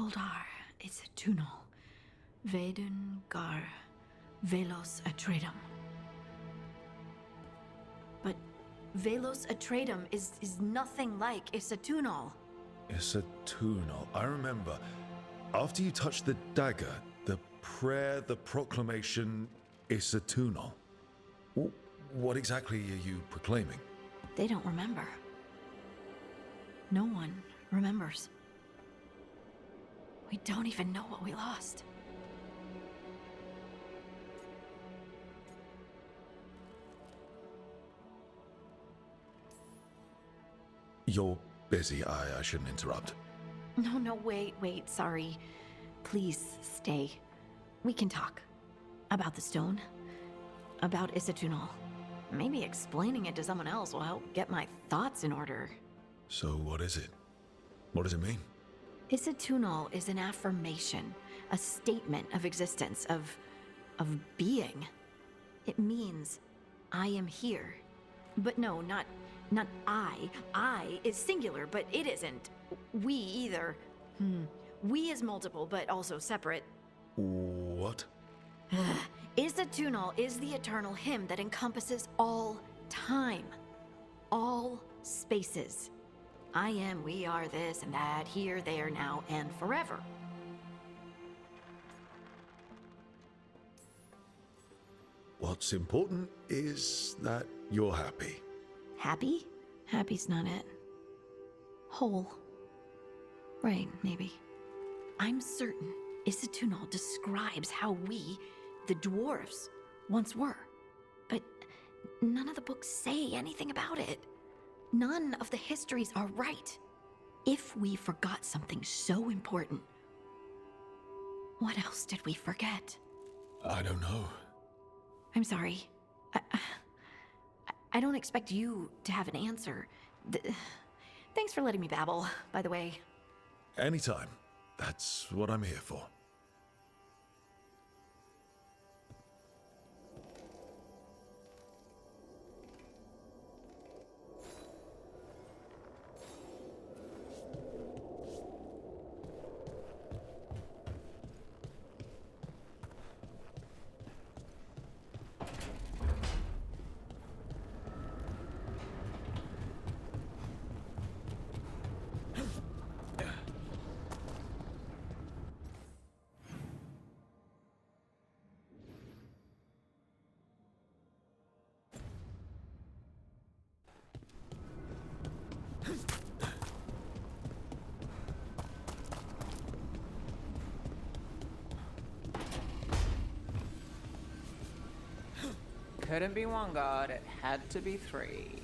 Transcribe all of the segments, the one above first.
Veilguard, it's a tunnel. Veilguard, Velos Atreidum. But Velos Atreidum is nothing like Isatunal. Isatunal. I remember. After you touched the dagger, the prayer, the proclamation, Isatunal. What exactly are you proclaiming? They don't remember. No one remembers. We don't even know what we lost. You're busy. I shouldn't interrupt. No, wait, sorry. Please stay. We can talk. About the stone. About Isatunal. Maybe explaining it to someone else will help get my thoughts in order. So what is it? What does it mean? Isatunal is an affirmation, a statement of existence, of being. It means, I am here. But no, not I. I is singular, but it isn't. We either. We is multiple, but also separate. What? Isatunal is the eternal hymn that encompasses all time. All spaces. I am, we are, this and that, here, there, now, and forever. What's important is that you're happy. Happy? Happy's not it. Whole. Right, maybe. I'm certain Isatunal describes how we, the dwarves, once were. But none of the books say anything about it. None of the histories are right. If we forgot something so important, what else did we forget? I don't know. I'm sorry. I don't expect you to have an answer. Thanks for letting me babble, by the way. Anytime. That's what I'm here for. Couldn't be one god, it had to be three.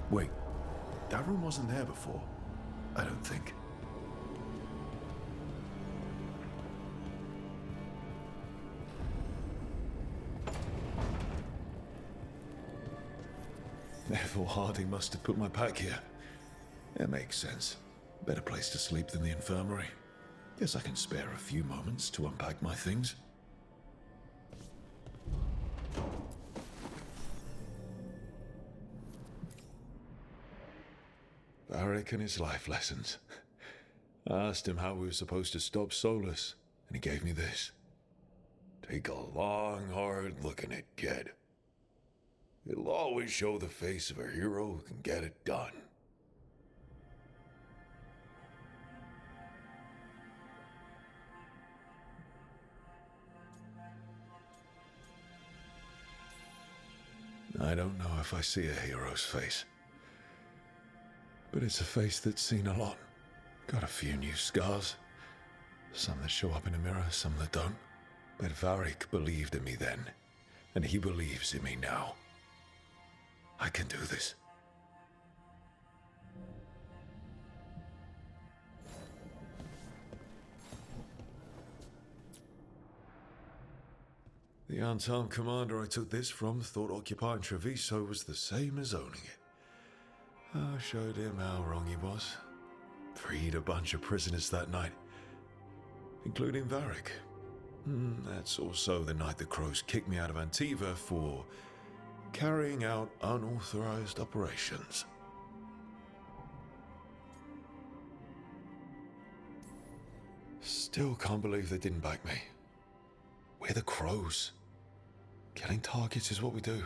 Wait, that room wasn't there before. I don't think. Therefore, Harding must have put my pack here. It makes sense. Better place to sleep than the infirmary. Guess I can spare a few moments to unpack my things. Varric and his life lessons. I asked him how we were supposed to stop Solus, and he gave me this. Take a long, hard look at it, kid. It'll always show the face of a hero who can get it done. I don't know if I see a hero's face. But it's a face that's seen a lot. Got a few new scars. Some that show up in a mirror, some that don't. But Varric believed in me then, and he believes in me now. I can do this. The unarmed commander I took this from thought occupying Treviso was the same as owning it. I showed him how wrong he was. Freed a bunch of prisoners that night, including Varric. That's also the night the Crows kicked me out of Antiva for carrying out unauthorized operations. Still can't believe they didn't back me. We're the Crows. Killing targets is what we do.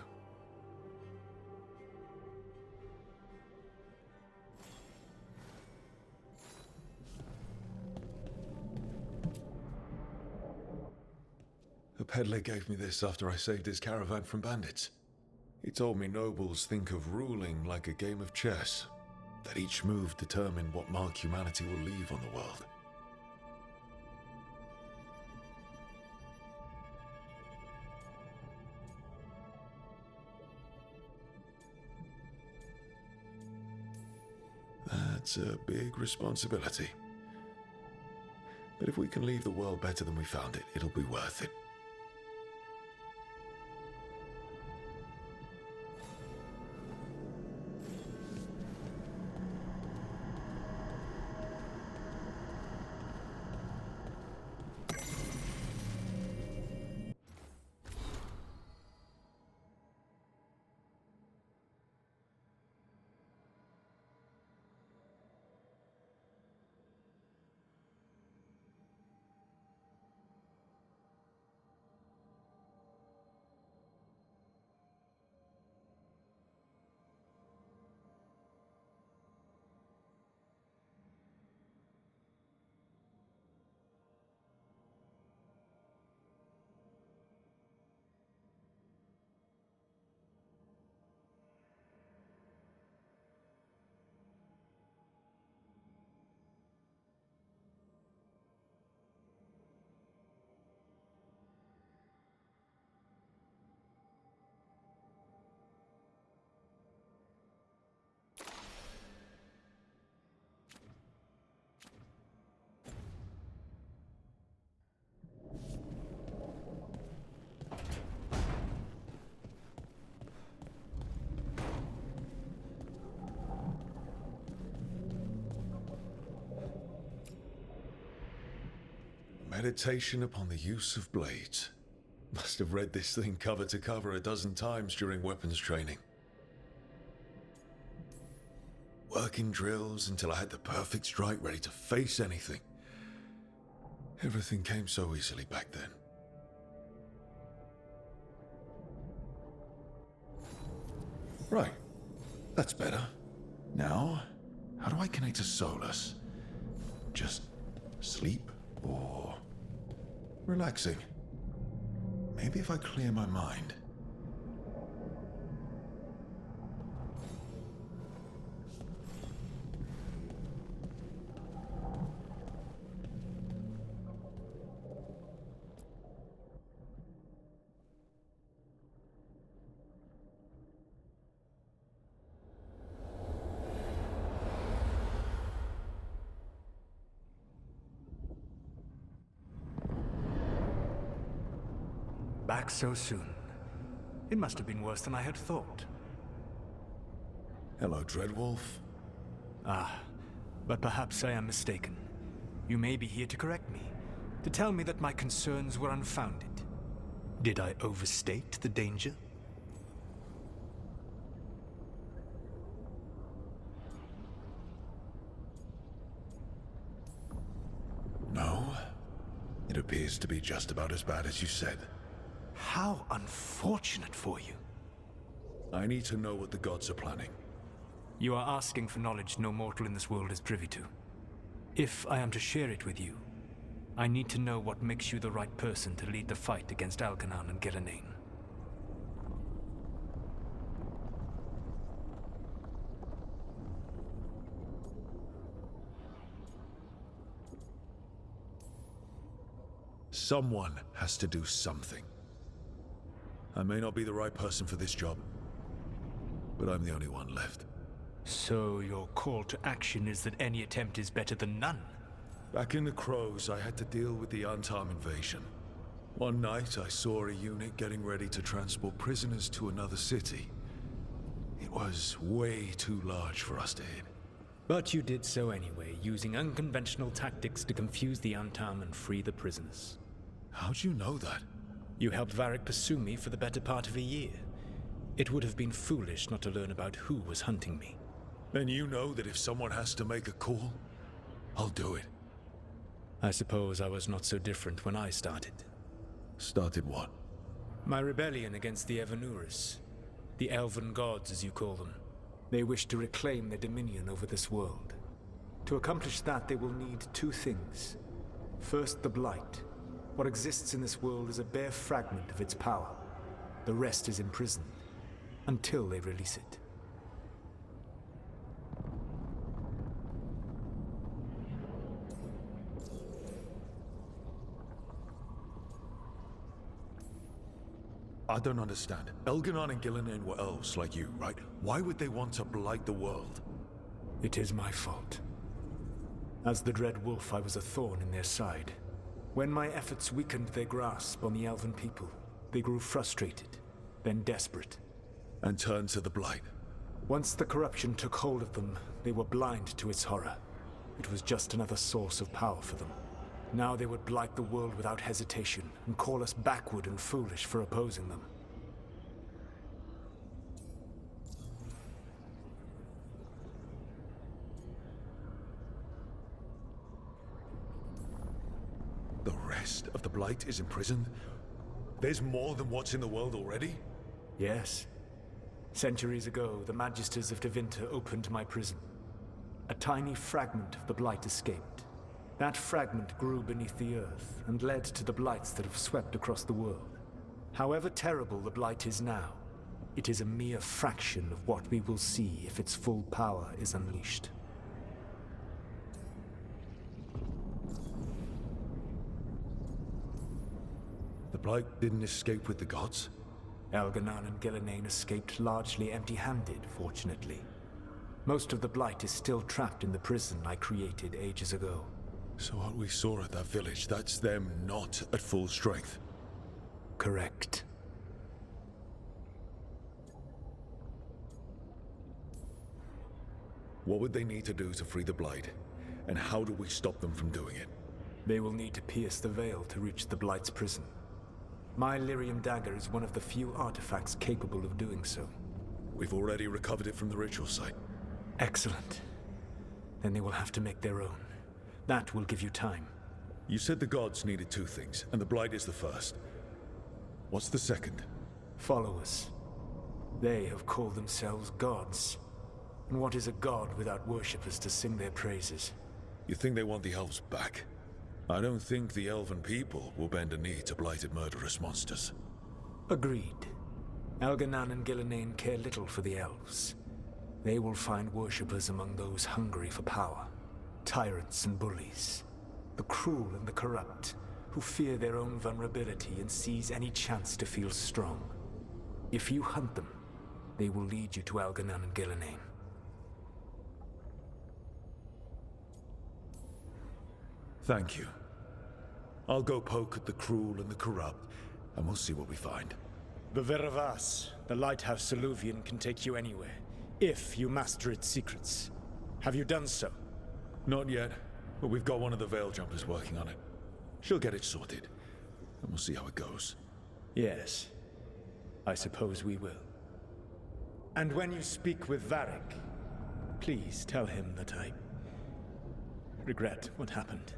A peddler gave me this after I saved his caravan from bandits. He told me nobles think of ruling like a game of chess, that each move determines what mark humanity will leave on the world. That's a big responsibility. But if we can leave the world better than we found it, it'll be worth it. Meditation upon the use of blades. Must have read this thing cover to cover a dozen times during weapons training. Working drills until I had the perfect strike ready to face anything. Everything came so easily back then. Right. That's better. Now, how do I connect to Solus? Just sleep or relaxing? Maybe if I clear my mind. Back so soon. It must have been worse than I had thought. Hello, Dreadwolf. Ah, but perhaps I am mistaken. You may be here to correct me, to tell me that my concerns were unfounded. Did I overstate the danger? No. It appears to be just about as bad as you said. How unfortunate for you. I need to know what the gods are planning. You are asking for knowledge no mortal in this world is privy to. If I am to share it with you, I need to know what makes you the right person to lead the fight against Alkanan and Geranane. Someone has to do something. I may not be the right person for this job, but I'm the only one left. So your call to action is that any attempt is better than none? Back in the Crows, I had to deal with the Antam invasion. One night, I saw a unit getting ready to transport prisoners to another city. It was way too large for us to hit. But you did so anyway, using unconventional tactics to confuse the Antam and free the prisoners. How'd you know that? You helped Varric pursue me for the better part of a year. It would have been foolish not to learn about who was hunting me. Then you know that if someone has to make a call, I'll do it. I suppose I was not so different when I started. Started what? My rebellion against the Evanuris. The Elven Gods, as you call them. They wish to reclaim their dominion over this world. To accomplish that, they will need two things. First, the Blight. What exists in this world is a bare fragment of its power. The rest is imprisoned, until they release it. I don't understand. Elganon and Gillinan were elves like you, right? Why would they want to blight the world? It is my fault. As the Dread Wolf, I was a thorn in their side. When my efforts weakened their grasp on the Elven people, they grew frustrated, then desperate. And turned to the blight. Once the corruption took hold of them, they were blind to its horror. It was just another source of power for them. Now they would blight the world without hesitation, and call us backward and foolish for opposing them. The rest of the blight is imprisoned? There's more than what's in the world already? Yes. Centuries ago, the Magisters of Tevinter opened my prison. A tiny fragment of the blight escaped. That fragment grew beneath the earth and led to the blights that have swept across the world. However terrible the blight is now, it is a mere fraction of what we will see if its full power is unleashed. The blight didn't escape with the gods? Elganon and Gillinan escaped largely empty-handed, fortunately. Most of the blight is still trapped in the prison I created ages ago. So what we saw at that village, that's them not at full strength? Correct. What would they need to do to free the blight? And how do we stop them from doing it? They will need to pierce the veil to reach the blight's prison. My lyrium dagger is one of the few artifacts capable of doing so. We've already recovered it from the ritual site. Excellent. Then they will have to make their own. That will give you time. You said the gods needed two things, and the blight is the first. What's the second? Followers. They have called themselves gods. And what is a god without worshippers to sing their praises? You think they want the elves back? I don't think the elven people will bend a knee to blighted murderous monsters. Agreed. Elganon and Gillinan care little for the elves. They will find worshippers among those hungry for power. Tyrants and bullies. The cruel and the corrupt, who fear their own vulnerability and seize any chance to feel strong. If you hunt them, they will lead you to Elganon and Gillinan. Thank you. I'll go poke at the cruel and the corrupt, and we'll see what we find. The Veravas, the lighthouse Soluvian, can take you anywhere, if you master its secrets. Have you done so? Not yet, but we've got one of the Veil Jumpers working on it. She'll get it sorted, and we'll see how it goes. Yes, I suppose we will. And when you speak with Varric, please tell him that I regret what happened.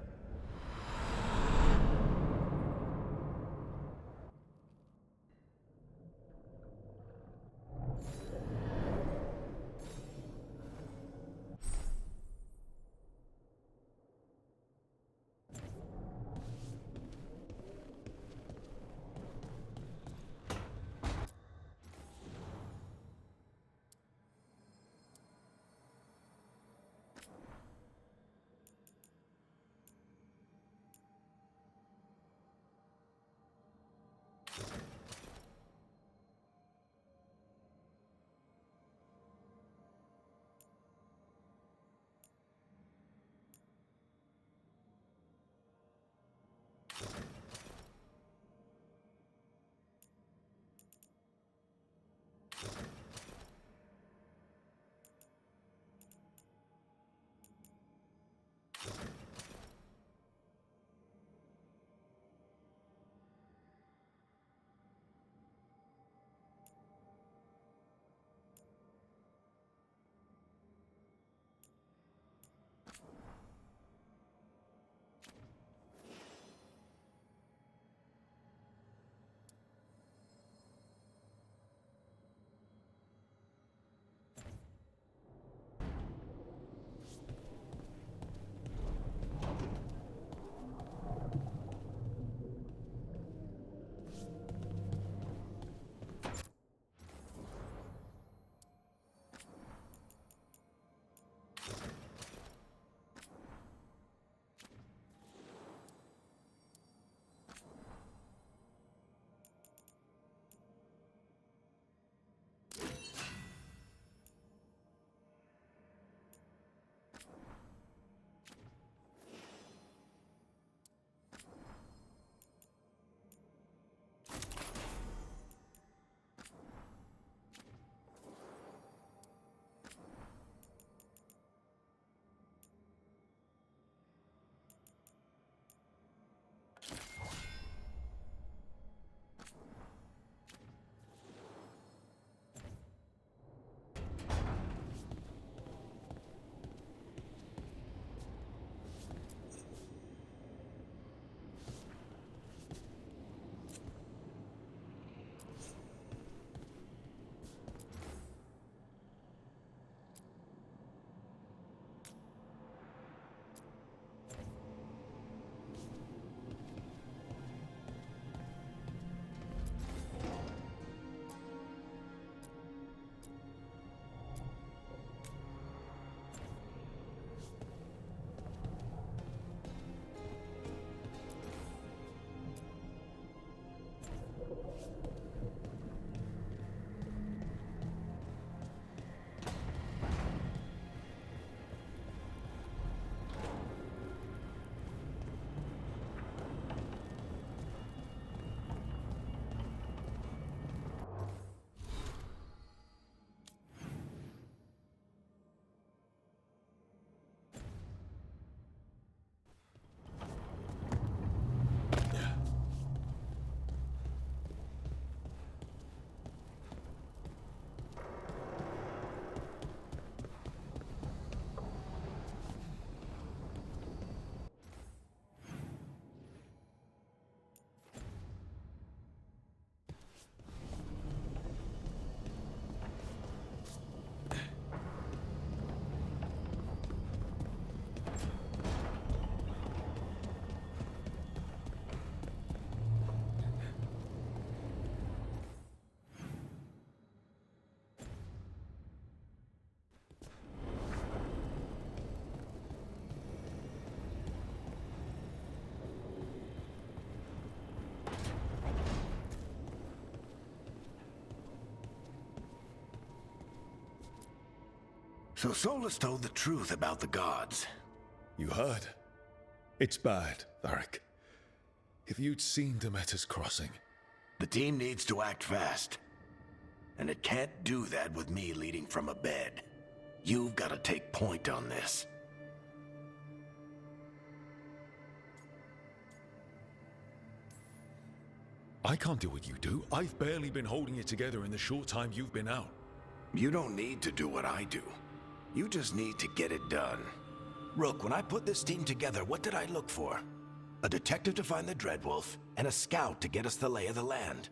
So Solus told the truth about the gods. You heard? It's bad, Varric. If you'd seen Demeter's crossing... The team needs to act fast. And it can't do that with me leading from a bed. You've got to take point on this. I can't do what you do. I've barely been holding it together in the short time you've been out. You don't need to do what I do. You just need to get it done. Rook, when I put this team together, what did I look for? A detective to find the Dreadwolf, and a scout to get us the lay of the land.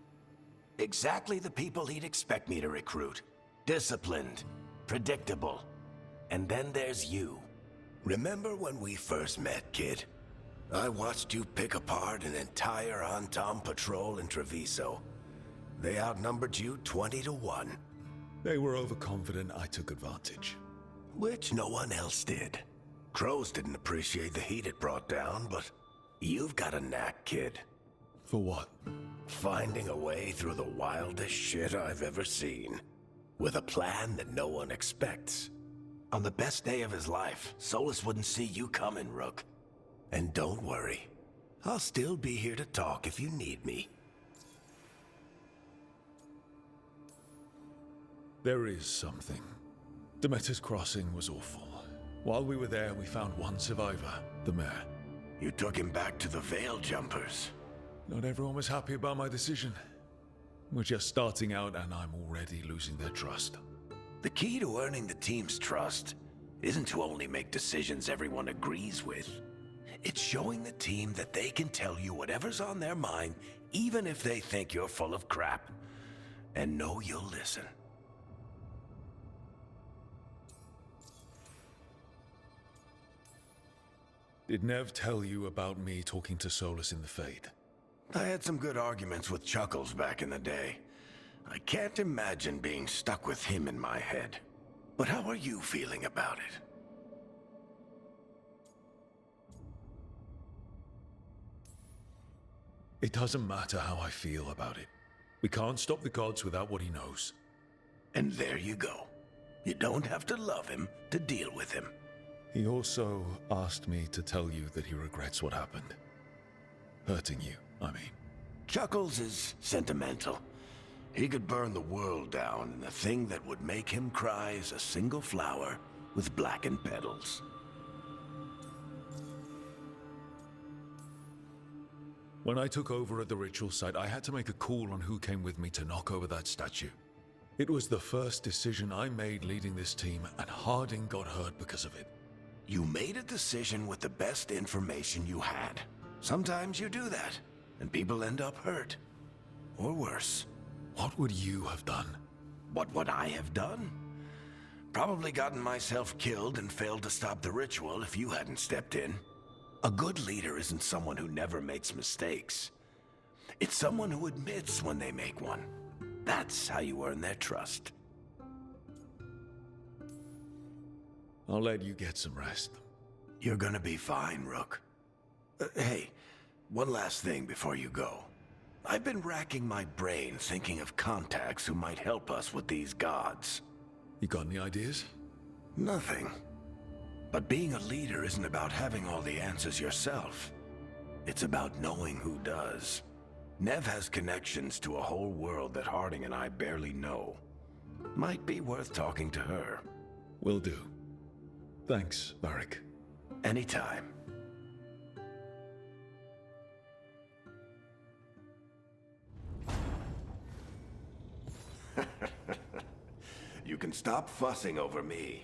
Exactly the people he'd expect me to recruit. Disciplined, predictable. And then there's you. Remember when we first met, kid? I watched you pick apart an entire Antam patrol in Treviso. They outnumbered you 20 to 1. They were overconfident. I took advantage. Which no one else did. Crows didn't appreciate the heat it brought down, but you've got a knack, kid. For what? Finding a way through the wildest shit I've ever seen. With a plan that no one expects. On the best day of his life, Solus wouldn't see you coming, Rook. And don't worry. I'll still be here to talk if you need me. There is something. Demeter's crossing was awful. While we were there, we found one survivor, the mayor. You took him back to the Veil Jumpers. Not everyone was happy about my decision. We're just starting out and I'm already losing their trust. The key to earning the team's trust isn't to only make decisions everyone agrees with. It's showing the team that they can tell you whatever's on their mind, even if they think you're full of crap. And know you'll listen. Did Nev tell you about me talking to Solus in the Fade? I had some good arguments with Chuckles back in the day. I can't imagine being stuck with him in my head. But how are you feeling about it? It doesn't matter how I feel about it. We can't stop the gods without what he knows. And there you go. You don't have to love him to deal with him. He also asked me to tell you that he regrets what happened. Hurting you, I mean. Chuckles is sentimental. He could burn the world down, and the thing that would make him cry is a single flower with blackened petals. When I took over at the ritual site, I had to make a call on who came with me to knock over that statue. It was the first decision I made leading this team, and Harding got hurt because of it. You made a decision with the best information you had. Sometimes you do that, and people end up hurt. Or worse. What would you have done? What would I have done? Probably gotten myself killed and failed to stop the ritual if you hadn't stepped in. A good leader isn't someone who never makes mistakes. It's someone who admits when they make one. That's how you earn their trust. I'll let you get some rest. You're gonna be fine, Rook. Hey, one last thing before you go. I've been racking my brain thinking of contacts who might help us with these gods. You got any ideas? Nothing. But being a leader isn't about having all the answers yourself. It's about knowing who does. Nev has connections to a whole world that Harding and I barely know. Might be worth talking to her. Will do. Thanks, Varric. Anytime. You can stop fussing over me.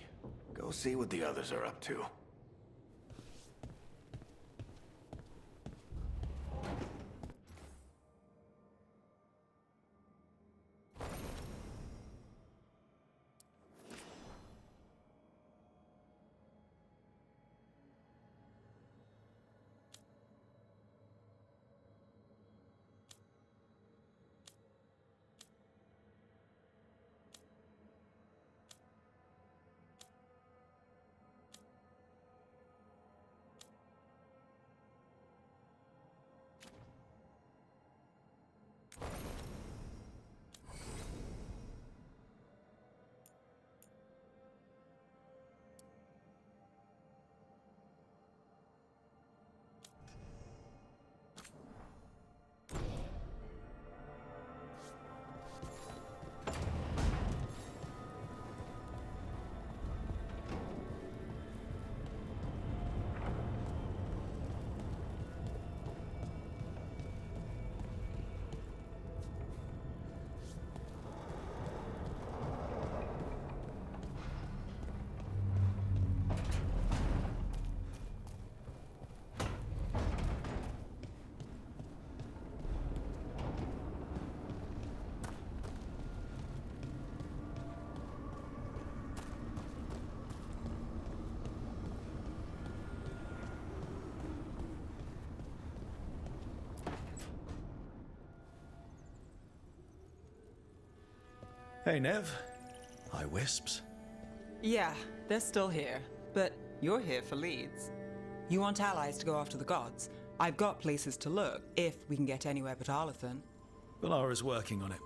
Go see what the others are up to. Hey, Nev. Hi, Wisps. Yeah, they're still here, but you're here for leads. You want allies to go after the gods? I've got places to look, if we can get anywhere but Arlathan. Valara's working on it.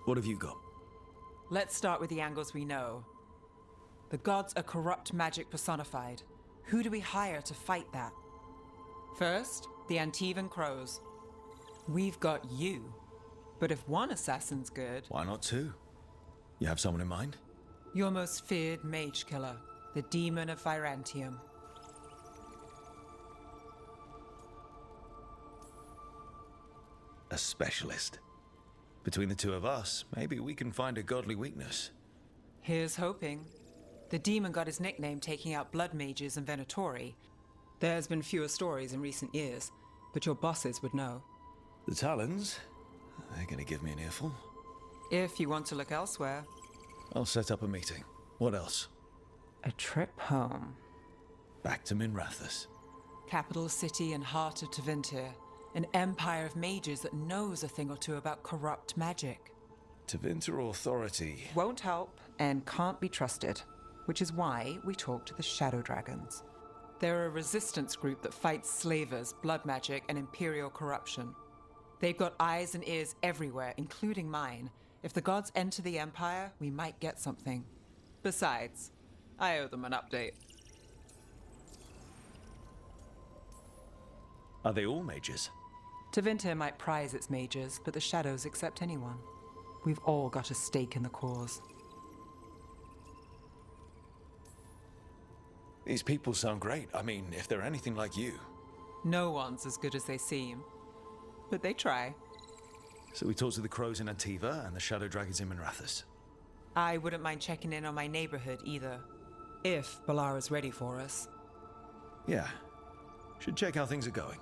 What have you got? Let's start with the angles we know. The gods are corrupt magic personified. Who do we hire to fight that? First, the Antivan Crows. We've got you. But if one assassin's good, Why not two? You have someone in mind? your most feared mage killer, the Demon of Virantium. A specialist. Between the two of us, maybe we can find a godly weakness. Here's hoping. The demon got his nickname taking out blood mages and Venatori. There's been fewer stories in recent years, but your bosses would know. The Talons? They're gonna give me an earful. If you want to look elsewhere, I'll set up a meeting. What else? a trip home. Back to Minrathous. Capital city and heart of Tevinter. An empire of mages that knows a thing or two about corrupt magic. Tevinter Authority. Won't help and can't be trusted, which is why we talk to the Shadow Dragons. They're a resistance group that fights slavers, blood magic, and imperial corruption. They've got eyes and ears everywhere, including mine. If the gods enter the Empire, we might get something. Besides, I owe them an update. Are they all mages? Tevinter might prize its mages, but the Shadows accept anyone. We've all got a stake in the cause. These people sound great. I mean, if they're anything like you. No one's as good as they seem. But they try. So we talk to the Crows in Antiva and the Shadow Dragons in Minrathous. I wouldn't mind checking in on my neighborhood either. If Balara's ready for us. Yeah. Should check how things are going.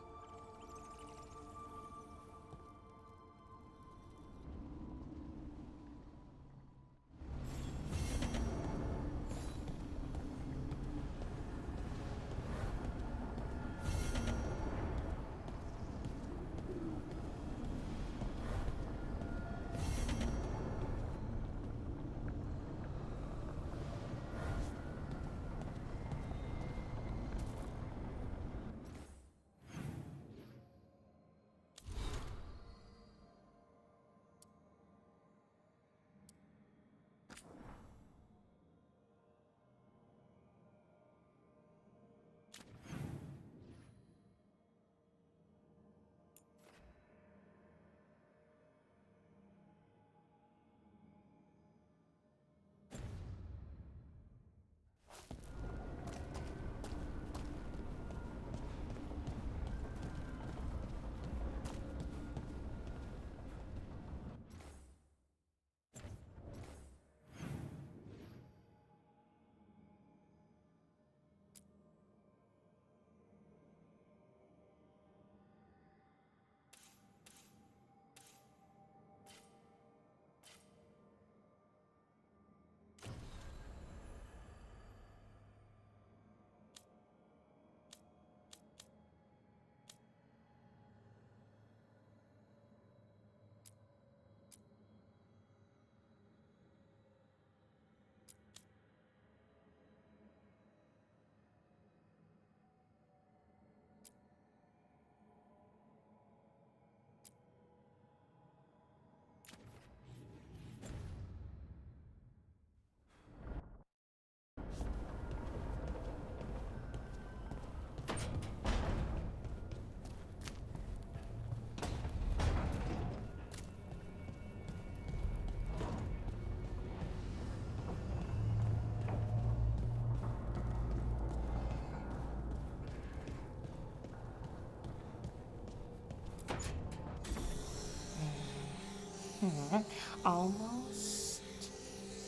Almost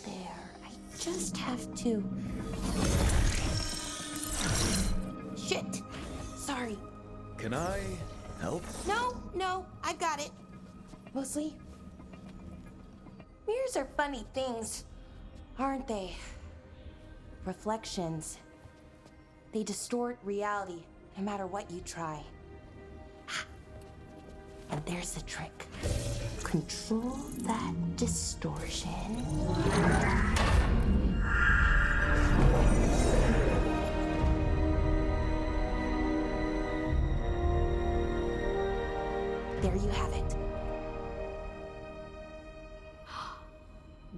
there. I just have to. Shit! Sorry. Can I help? No, I've got it. Mostly. Mirrors are funny things, aren't they? Reflections. They distort reality, no matter what you try. And there's the trick. control that distortion. There you have it.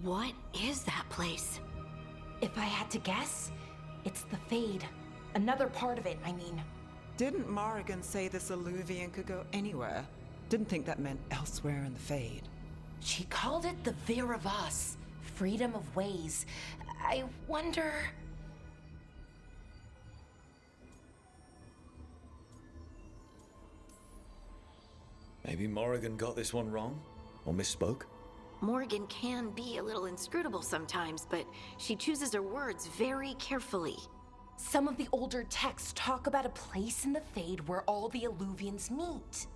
What is that place? If I had to guess, it's the Fade. Another part of it, I mean. Didn't Morrigan say this Illuvian could go anywhere? Didn't think that meant elsewhere in the Fade. She called it the Veer of Us, freedom of ways. I wonder... Maybe Morrigan got this one wrong? Or misspoke? Morgan can be a little inscrutable sometimes, but she chooses her words very carefully. Some of the older texts talk about a place in the Fade where all the Illuvians meet.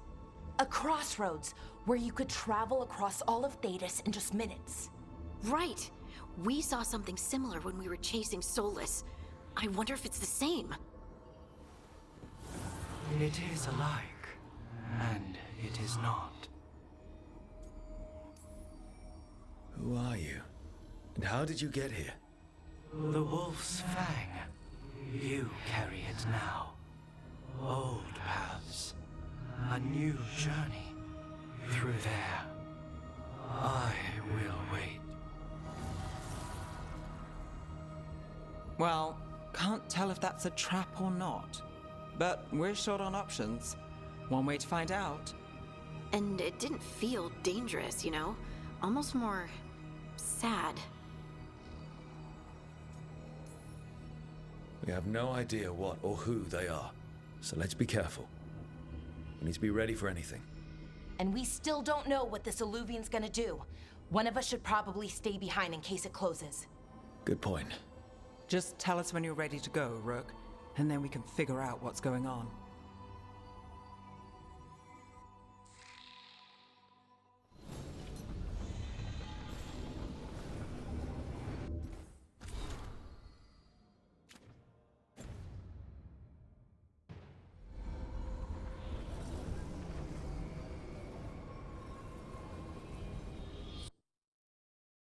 A crossroads where you could travel across all of Thedas in just minutes. Right. We saw something similar when we were chasing Solus. I wonder if it's the same. It is alike, and it is not. Who are you? And how did you get here? The Wolf's Fang. You carry it now. Old paths. A new journey. Through there. I will wait. Well, can't tell if that's a trap or not. But we're short on options. One way to find out. And it didn't feel dangerous, you know? Almost more... sad. We have no idea what or who they are, so let's be careful. We need to be ready for anything. And we still don't know what this Illuvian's gonna do. One of us should probably stay behind in case it closes. Good point. Just tell us when you're ready to go, Rook, and then we can figure out what's going on.